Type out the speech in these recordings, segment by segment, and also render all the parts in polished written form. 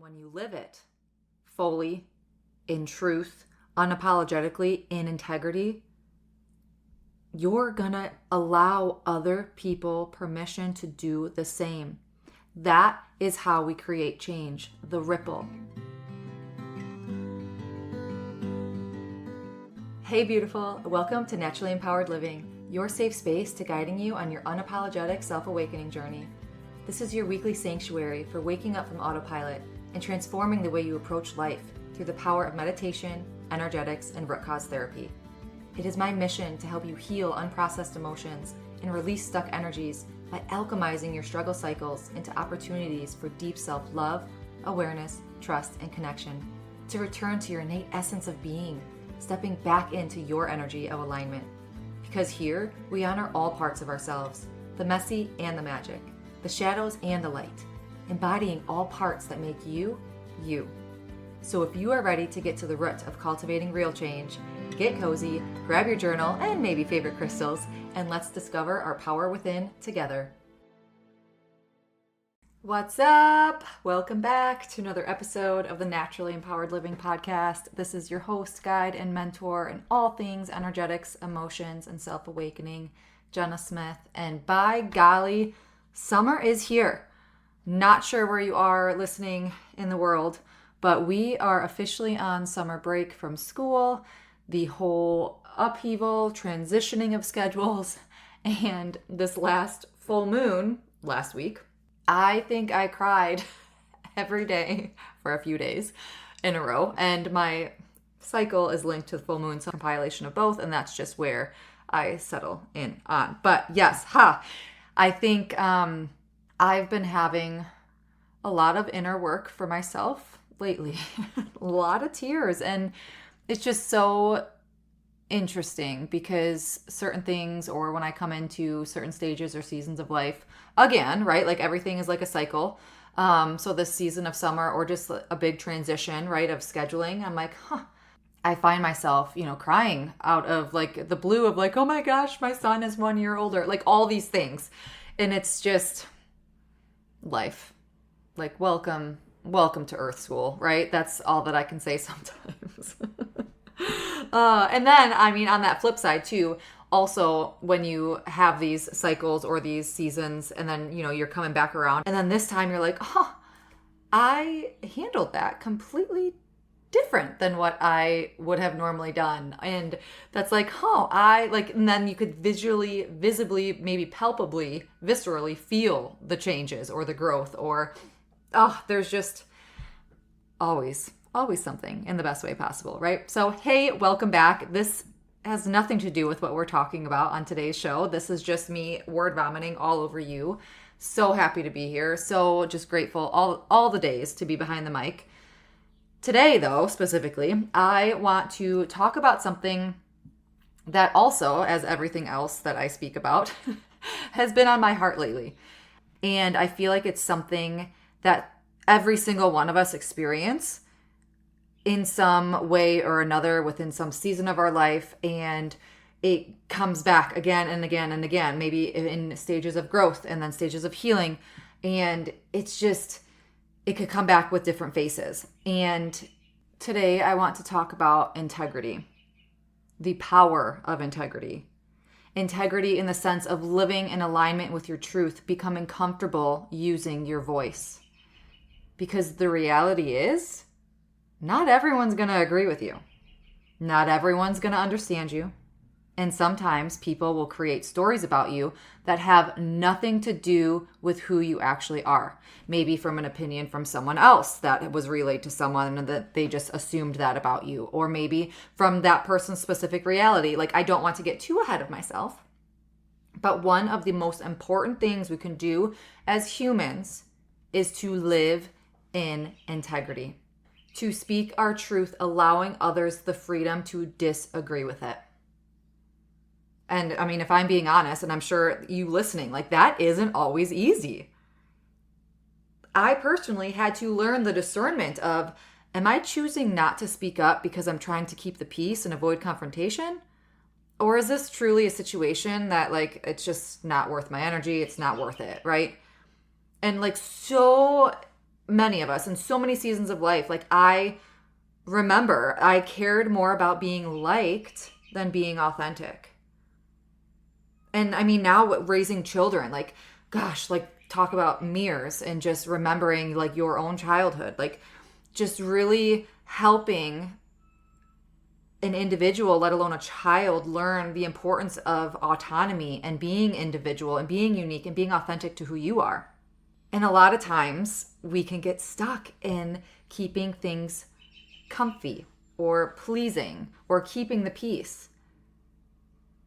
when you live it fully, in truth, unapologetically, in integrity, you're gonna allow other people permission to do the same. That is how we create change, the ripple. Hey beautiful, welcome to Naturally Empowered Living, your safe space to guiding you on your unapologetic self-awakening journey. This is your weekly sanctuary for waking up from autopilot and transforming the way you approach life through the power of meditation, energetics, and root cause therapy. It is my mission to help you heal unprocessed emotions and release stuck energies by alchemizing your struggle cycles into opportunities for deep self-love, awareness, trust, and connection, to return to your innate essence of being, stepping back into your energy of alignment. Because here, we honor all parts of ourselves, the messy and the magic, the shadows and the light, embodying all parts that make you, you. So if you are ready to get to the root of cultivating real change, get cozy, grab your journal and maybe favorite crystals, and let's discover our power within together. What's up? Welcome back to another episode of the Naturally Empowered Living podcast. This is your host, guide, and mentor in all things energetics, emotions, and self-awakening, Jenna Smith. And by golly, summer is here. Not sure where you are listening in the world, but we are officially on summer break from school, the whole upheaval, transitioning of schedules, and this last full moon last week, I think I cried every day for a few days in a row, and my cycle is linked to the full moon, so compilation of both, and that's just where I settle in on. But yes, I think I've been having a lot of inner work for myself lately, a lot of tears, and it's just so interesting because certain things, or when I come into certain stages or seasons of life, again, right, like everything is like a cycle. So this season of summer or just a big transition, right, of scheduling, I'm like, I find myself, crying out of like the blue of like, oh my gosh, my son is 1 year older, like all these things. And it's just life. Like, welcome to Earth School, right? That's all that I can say sometimes. And then, on that flip side too, also when you have these cycles or these seasons and then, you're coming back around and then this time you're like, I handled that completely different than what I would have normally done. And that's like, and then you could visibly, maybe palpably, viscerally feel the changes or the growth or, there's just always something in the best way possible, right? So, hey, welcome back. This has nothing to do with what we're talking about on today's show. This is just me word vomiting all over you. So happy to be here. So just grateful all the days to be behind the mic. Today, though, specifically, I want to talk about something that also, as everything else that I speak about, has been on my heart lately. And I feel like it's something that every single one of us experience in some way or another within some season of our life, and it comes back again and again and again, maybe in stages of growth and then stages of healing, and it's just, it could come back with different faces. And today I want to talk about integrity, the power of integrity in the sense of living in alignment with your truth, becoming comfortable using your voice, because the reality is, not everyone's going to agree with you. Not everyone's going to understand you. And sometimes people will create stories about you that have nothing to do with who you actually are. Maybe from an opinion from someone else that was relayed to someone and that they just assumed that about you. Or maybe from that person's specific reality. Like, I don't want to get too ahead of myself. But one of the most important things we can do as humans is to live in integrity. To speak our truth, allowing others the freedom to disagree with it. And if I'm being honest, and I'm sure you listening, like that isn't always easy. I personally had to learn the discernment of, am I choosing not to speak up because I'm trying to keep the peace and avoid confrontation? Or is this truly a situation that like, it's just not worth my energy, it's not worth it, right? And like so many of us in so many seasons of life, like I remember I cared more about being liked than being authentic. And I mean, now raising children, like, gosh, like talk about mirrors and just remembering like your own childhood, like just really helping an individual, let alone a child, learn the importance of autonomy and being individual and being unique and being authentic to who you are. And a lot of times we can get stuck in keeping things comfy or pleasing or keeping the peace.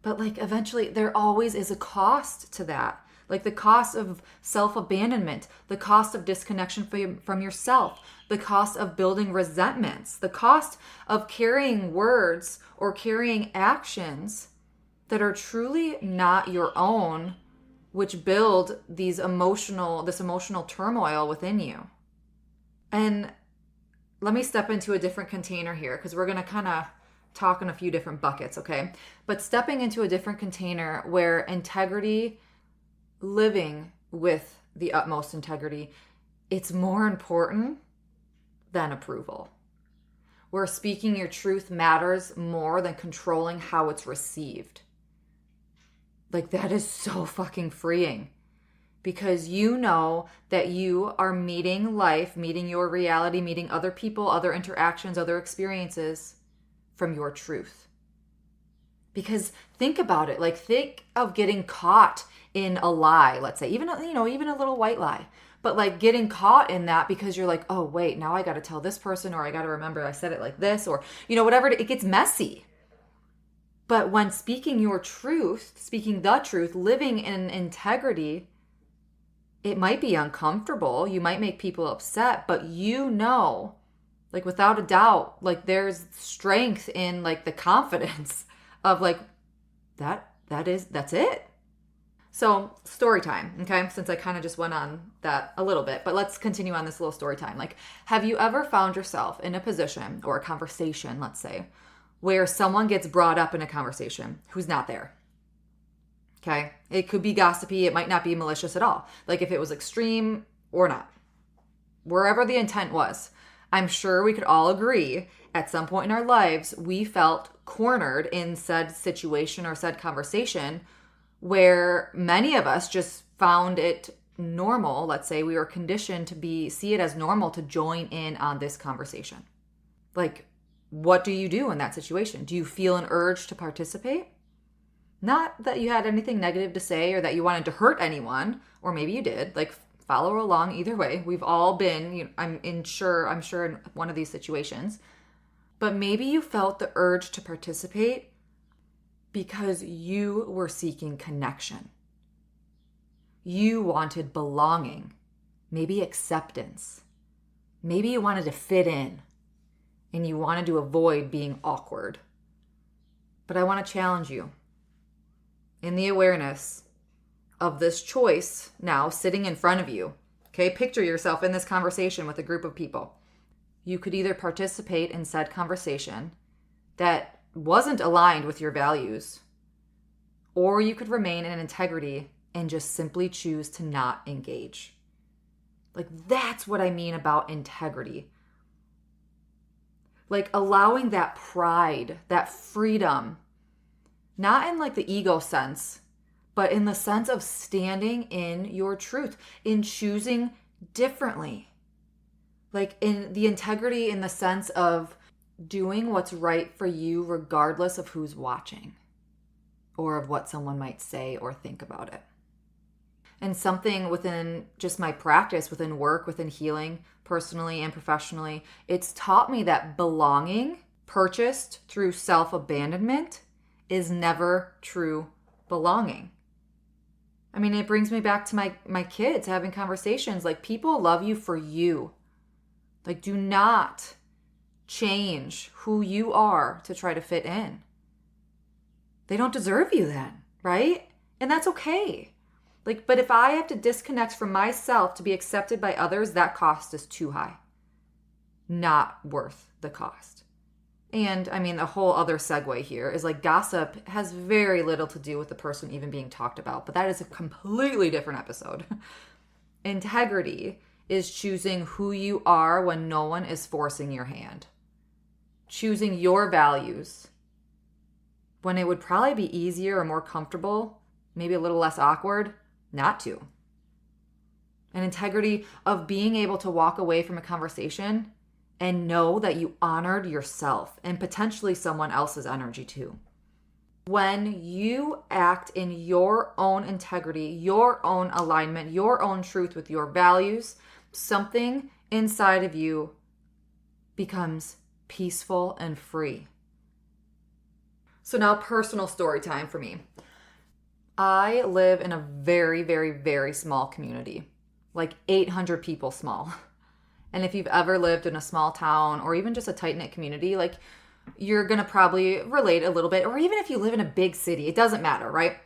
But like eventually there always is a cost to that. Like the cost of self-abandonment, the cost of disconnection from yourself, the cost of building resentments, the cost of carrying words or carrying actions that are truly not your own, which build this emotional turmoil within you. And let me step into a different container here because we're going to kind of talk in a few different buckets, okay? But stepping into a different container where integrity, living with the utmost integrity, it's more important than approval. Where speaking your truth matters more than controlling how it's received. Like that is so fucking freeing because you know that you are meeting life, meeting your reality, meeting other people, other interactions, other experiences from your truth. Because think about it, like think of getting caught in a lie, let's say, even a little white lie, but like getting caught in that because you're like, oh wait, now I got to tell this person, or I got to remember I said it like this, or whatever, it gets messy. But when speaking your truth, speaking the truth, living in integrity, it might be uncomfortable. You might make people upset, but like without a doubt, like there's strength in like the confidence of like, that's it. So story time, okay? Since I kind of just went on that a little bit, but let's continue on this little story time. Like, have you ever found yourself in a position or a conversation, let's say, where someone gets brought up in a conversation who's not there? Okay? It could be gossipy. It might not be malicious at all. Like if it was extreme or not. Wherever the intent was, I'm sure we could all agree at some point in our lives, we felt cornered in said situation or said conversation where many of us just found it normal. Let's say we were conditioned to see it as normal to join in on this conversation. Like, what do you do in that situation? Do you feel an urge to participate? Not that you had anything negative to say or that you wanted to hurt anyone, or maybe you did. Like, follow along either way. We've all been, I'm sure in one of these situations. But maybe you felt the urge to participate because you were seeking connection. You wanted belonging, maybe acceptance. Maybe you wanted to fit in and you wanted to avoid being awkward. But I want to challenge you in the awareness of this choice now sitting in front of you. Okay, picture yourself in this conversation with a group of people. You could either participate in said conversation that wasn't aligned with your values, or you could remain in integrity and just simply choose to not engage. Like, that's what I mean about integrity. Like allowing that pride, that freedom, not in like the ego sense, but in the sense of standing in your truth, in choosing differently. Like in the integrity in the sense of doing what's right for you regardless of who's watching or of what someone might say or think about it. And something within just my practice, within work, within healing, personally and professionally, it's taught me that belonging purchased through self-abandonment is never true belonging. I mean, it brings me back to my kids having conversations. Like, people love you for you. Like, do not change who you are to try to fit in. They don't deserve you then, right? And that's okay. Like, but if I have to disconnect from myself to be accepted by others, that cost is too high. Not worth the cost. And I mean, a whole other segue here is like gossip has very little to do with the person even being talked about, but that is a completely different episode. Integrity is choosing who you are when no one is forcing your hand. Choosing your values when it would probably be easier or more comfortable, maybe a little less awkward, not to. An integrity of being able to walk away from a conversation and know that you honored yourself and potentially someone else's energy too. When you act in your own integrity, your own alignment, your own truth with your values, something inside of you becomes peaceful and free. So now personal story time for me. I live in a very, very, very small community, like 800 people small. And if you've ever lived in a small town or even just a tight-knit community, like you're going to probably relate a little bit, or even if you live in a big city, it doesn't matter, right?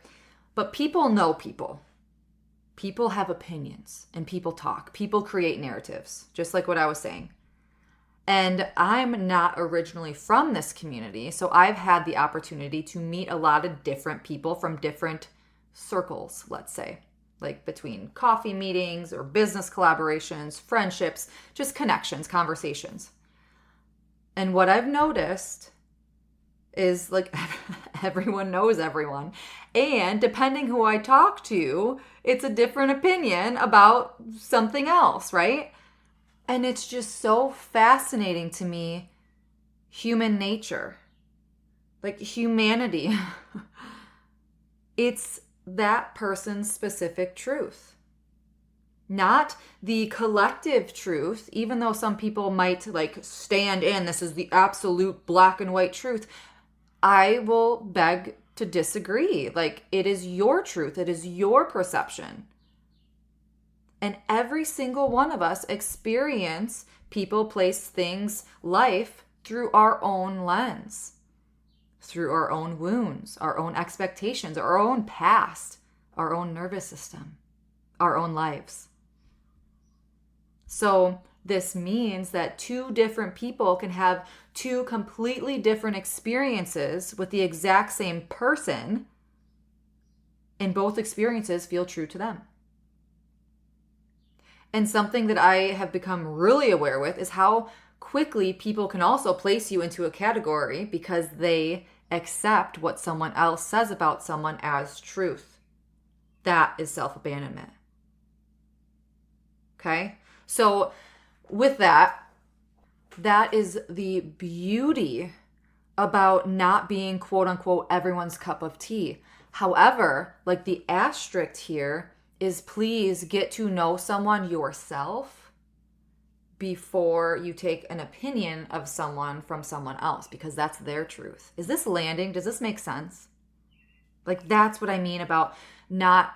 But people know people. People have opinions and people talk. People create narratives, just like what I was saying. And I'm not originally from this community, so I've had the opportunity to meet a lot of different people from different circles, let's say, like between coffee meetings or business collaborations, friendships, just connections, conversations. And what I've noticed is like everyone knows everyone. And depending who I talk to, it's a different opinion about something else, right? And it's just so fascinating to me, human nature, like humanity. It's that person's specific truth. Not the collective truth, even though some people might like stand in, this is the absolute black and white truth. I will beg to disagree. Like, it is your truth. It is your perception. And every single one of us experience people, place, things, life through our own lens, through our own wounds, our own expectations, our own past, our own nervous system, our own lives. So this means that two different people can have two completely different experiences with the exact same person, and both experiences feel true to them. And something that I have become really aware with is how quickly people can also place you into a category because they accept what someone else says about someone as truth. That is self-abandonment. Okay? So with that is the beauty about not being quote unquote everyone's cup of tea. However, like the asterisk here is please get to know someone yourself before you take an opinion of someone from someone else, because that's their truth. Is this landing? Does this make sense? Like, that's what I mean about not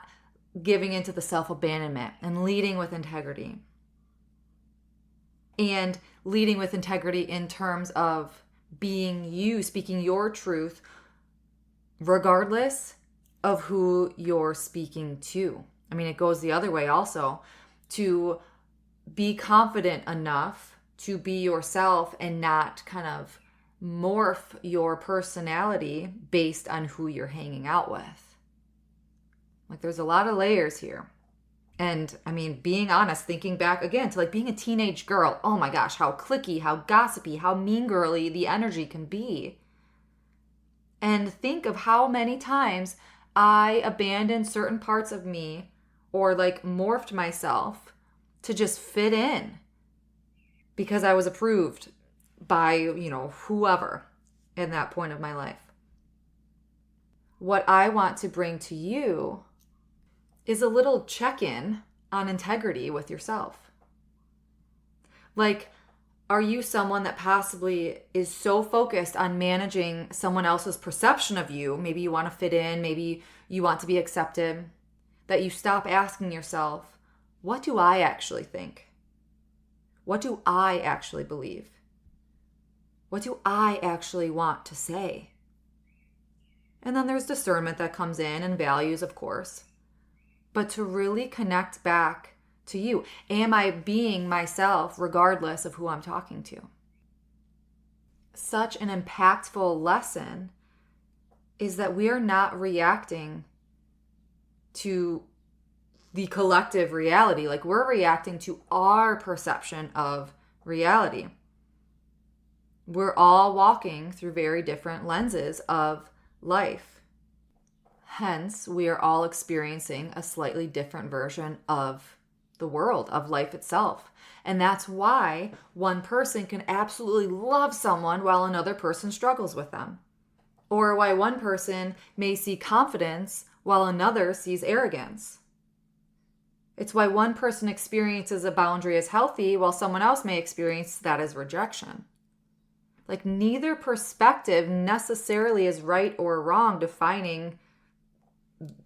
giving into the self-abandonment and leading with integrity. And leading with integrity in terms of being you, speaking your truth, regardless of who you're speaking to. I mean, it goes the other way also, to be confident enough to be yourself and not kind of morph your personality based on who you're hanging out with. Like, there's a lot of layers here. And I mean, being honest, thinking back again to like being a teenage girl, oh my gosh, how cliquey, how gossipy, how mean girly the energy can be. And think of how many times I abandoned certain parts of me or like morphed myself to just fit in because I was approved by, whoever in that point of my life. What I want to bring to you is a little check-in on integrity with yourself. Like, are you someone that possibly is so focused on managing someone else's perception of you? Maybe you want to fit in, maybe you want to be accepted, that you stop asking yourself, what do I actually think? What do I actually believe? What do I actually want to say? And then there's discernment that comes in and values, of course. But to really connect back to you. Am I being myself regardless of who I'm talking to? Such an impactful lesson is that we are not reacting to the collective reality. Like, we're reacting to our perception of reality. We're all walking through very different lenses of life. Hence, we are all experiencing a slightly different version of the world, of life itself. And that's why one person can absolutely love someone while another person struggles with them. Or why one person may see confidence while another sees arrogance. It's why one person experiences a boundary as healthy while someone else may experience that as rejection. Like, neither perspective necessarily is right or wrong defining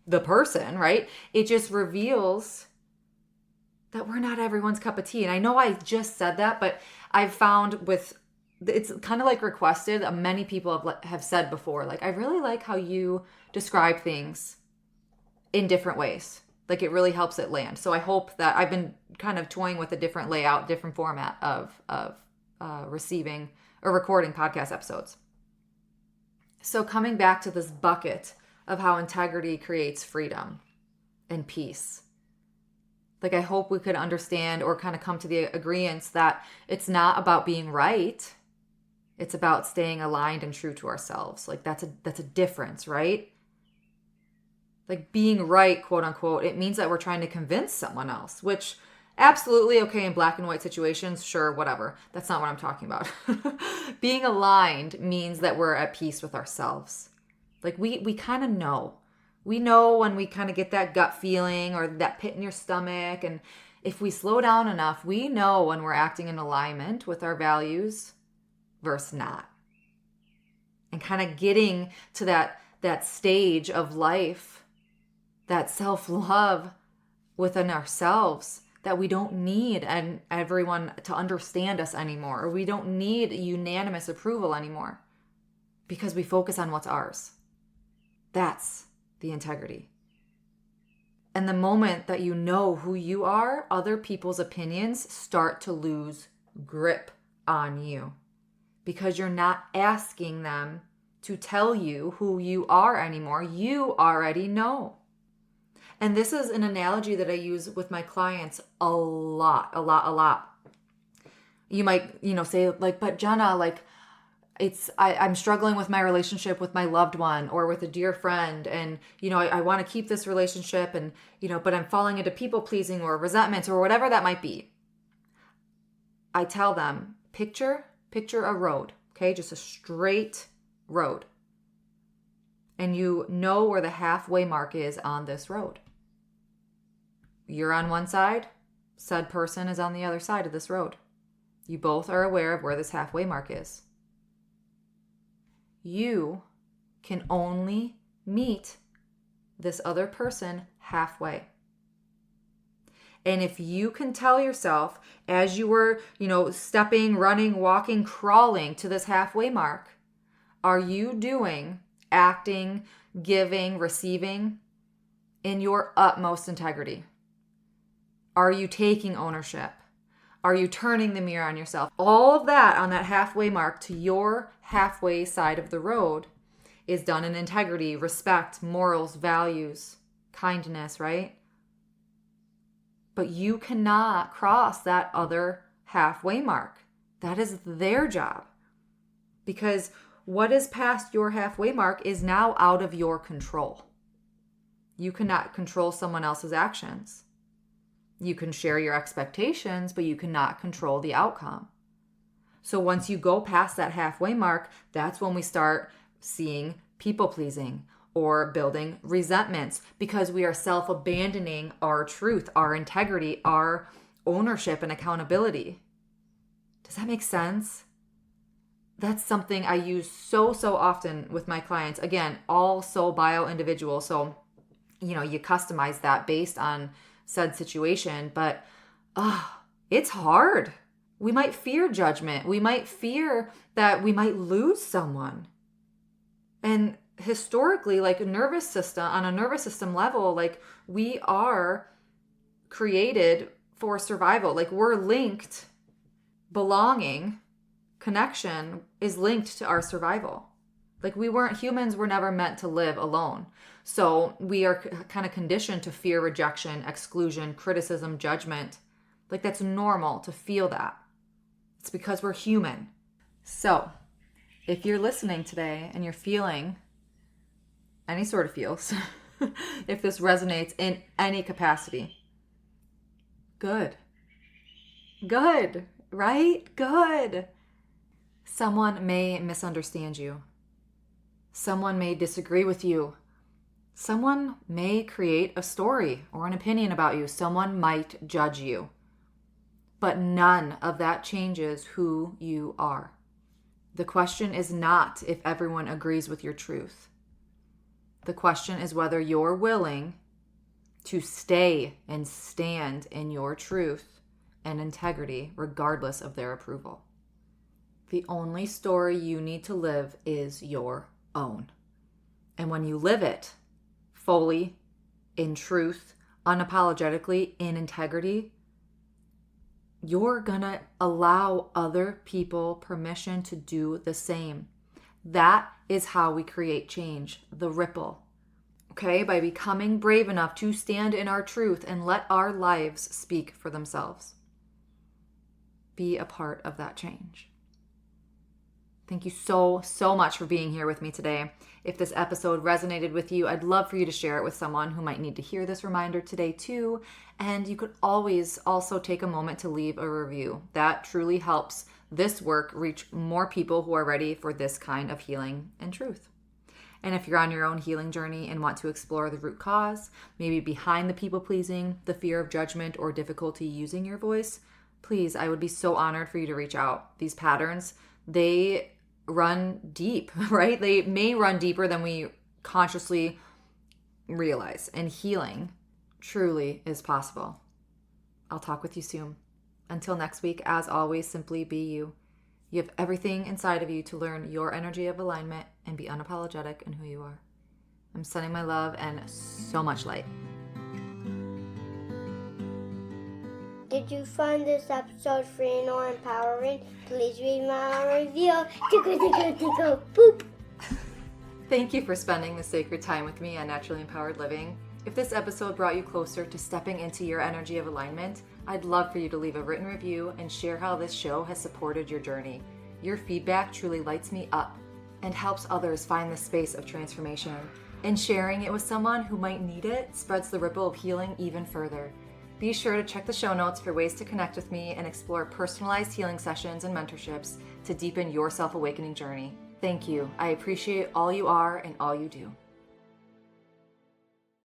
the person, right? It just reveals that we're not everyone's cup of tea. And I know I just said that, but I've found it's kind of like requested. Many people have said before, like, I really like how you describe things in different ways. Like, it really helps it land. So I hope that I've been kind of toying with a different layout, different format of receiving or recording podcast episodes. So coming back to this bucket of how integrity creates freedom and peace. Like, I hope we could understand or kind of come to the agreement that it's not about being right. It's about staying aligned and true to ourselves. Like, that's a difference, right? Like, being right, quote unquote, it means that we're trying to convince someone else, which absolutely okay in black and white situations, sure, whatever. That's not what I'm talking about. Being aligned means that we're at peace with ourselves. Like, we kind of know. We know when we kind of get that gut feeling or that pit in your stomach. And if we slow down enough, we know when we're acting in alignment with our values versus not. And kind of getting to that stage of life, that self-love within ourselves, that we don't need everyone to understand us anymore, or we don't need unanimous approval anymore because we focus on what's ours. That's the integrity. And the moment that you know who you are, other people's opinions start to lose grip on you because you're not asking them to tell you who you are anymore. You already know. And this is an analogy that I use with my clients a lot. You might, say like, but Jenna, like, I'm struggling with my relationship with my loved one or with a dear friend. And, I want to keep this relationship and, but I'm falling into people pleasing or resentment or whatever that might be. I tell them, picture a road, okay? Just a straight road. And you know where the halfway mark is on this road. You're on one side, said person is on the other side of this road. You both are aware of where this halfway mark is. You can only meet this other person halfway. And if you can tell yourself as you were, stepping, running, walking, crawling to this halfway mark, are you doing, acting, giving, receiving in your utmost integrity? Are you taking ownership? Are you turning the mirror on yourself? All of that on that halfway mark to your halfway side of the road is done in integrity, respect, morals, values, kindness, right? But you cannot cross that other halfway mark. That is their job. Because what is past your halfway mark is now out of your control. You cannot control someone else's actions. You can share your expectations, but you cannot control the outcome. So once you go past that halfway mark, that's when we start seeing people pleasing or building resentments because we are self-abandoning our truth, our integrity, our ownership and accountability. Does that make sense? That's something I use so often with my clients. Again, all soul bio individual. So, you customize that based on said situation, but it's hard. We might fear judgment. We might fear that we might lose someone. And historically, like on a nervous system level, like we are created for survival. Like we're linked, belonging, connection is linked to our survival. Like humans were never meant to live alone. So we are kind of conditioned to fear rejection, exclusion, criticism, judgment. Like that's normal to feel that. It's because we're human. So if you're listening today and you're feeling any sort of feels, if this resonates in any capacity, good, right? Good. Someone may misunderstand you. Someone may disagree with you. Someone may create a story or an opinion about you. Someone might judge you. But none of that changes who you are. The question is not if everyone agrees with your truth. The question is whether you're willing to stay and stand in your truth and integrity regardless of their approval. The only story you need to live is your own. And when you live it fully, in truth, unapologetically, in integrity, you're gonna allow other people permission to do the same. That is how we create change, the ripple. Okay, by becoming brave enough to stand in our truth and let our lives speak for themselves. Be a part of that change. Thank you so much for being here with me today. If this episode resonated with you, I'd love for you to share it with someone who might need to hear this reminder today too. And you could always also take a moment to leave a review. That truly helps this work reach more people who are ready for this kind of healing and truth. And if you're on your own healing journey and want to explore the root cause, maybe behind the people pleasing, the fear of judgment, or difficulty using your voice, please, I would be so honored for you to reach out. These patterns, they run deep, right? They may run deeper than we consciously realize. And healing truly is possible. I'll talk with you soon. Until next week, as always, simply be you. You have everything inside of you to learn your energy of alignment and be unapologetic in who you are. I'm sending my love and so much light. Did you find this episode free or empowering? Please read my review. Tickle, boop. Thank you for spending this sacred time with me on Naturally Empowered Living. If this episode brought you closer to stepping into your energy of alignment, I'd love for you to leave a written review and share how this show has supported your journey. Your feedback truly lights me up and helps others find the space of transformation. And sharing it with someone who might need it spreads the ripple of healing even further. Be sure to check the show notes for ways to connect with me and explore personalized healing sessions and mentorships to deepen your self-awakening journey. Thank you. I appreciate all you are and all you do.